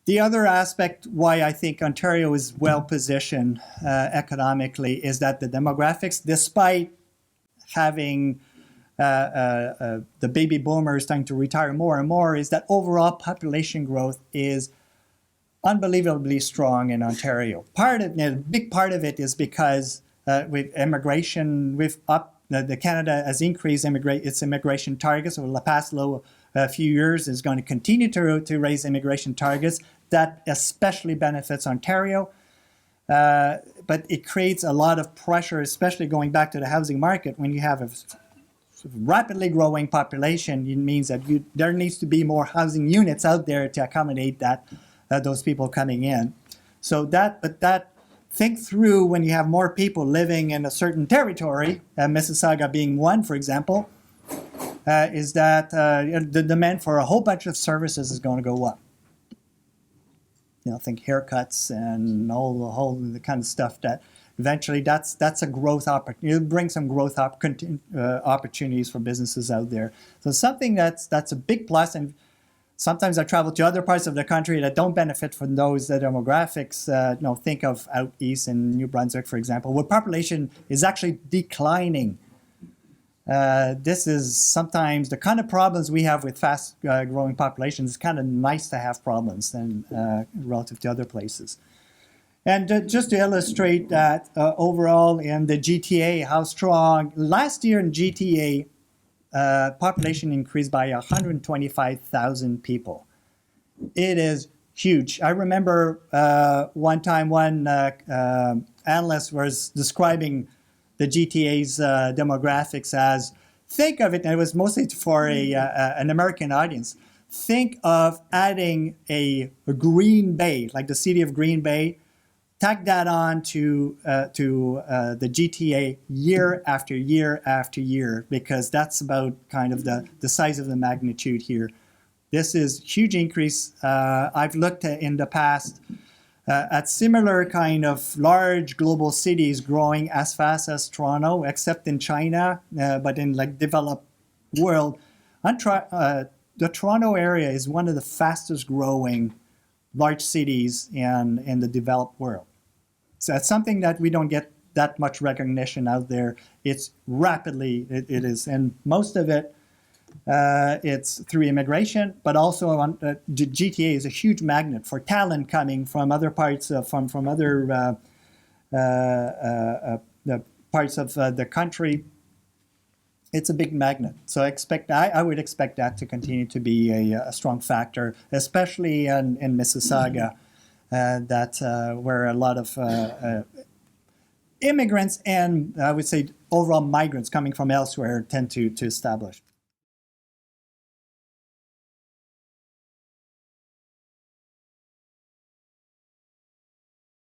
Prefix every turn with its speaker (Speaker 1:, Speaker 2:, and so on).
Speaker 1: The other aspect why I think Ontario is well positioned economically is that the demographics, despite having the baby boomers starting to retire more and more, is that overall population growth is unbelievably strong in Ontario. A big part of it is because with immigration, the Canada has increased its immigration targets over the past few years, is going to continue to raise immigration targets. That especially benefits Ontario, but it creates a lot of pressure, especially going back to the housing market. When you have a rapidly growing population, it means that there needs to be more housing units out there to accommodate those people coming in. So think through when you have more people living in a certain territory, Mississauga being one, for example, is that the demand for a whole bunch of services is going to go up. Think haircuts and all the kind of stuff that eventually that's a growth opportunity. It'll bring some growth opportunities for businesses out there. So something that's a big plus. And sometimes I travel to other parts of the country that don't benefit from those demographics. Think of out east in New Brunswick, for example, where population is actually declining. This is sometimes the kind of problems we have with fast growing populations. It's kind of nice to have problems than relative to other places. And just to illustrate that overall in the GTA, how strong, last year in GTA, population increased by 125,000 people. It is huge. I remember one time one analyst was describing the GTA's demographics as, think of it, and it was mostly for an American audience, think of adding a Green Bay, like the city of Green Bay, tack that on to the GTA year after year after year, because that's about kind of the size of the magnitude here. This is huge increase. I've looked in the past at similar kind of large global cities growing as fast as Toronto, except in China, but in like developed world. The Toronto area is one of the fastest growing large cities in the developed world. So that's something that we don't get that much recognition out there. It's rapidly, it is, and most of it, it's through immigration, but also the GTA is a huge magnet for talent coming from other parts from other parts of the country. It's a big magnet, so I would expect that to continue to be a strong factor, especially in Mississauga, where a lot of immigrants and I would say overall migrants coming from elsewhere tend to establish.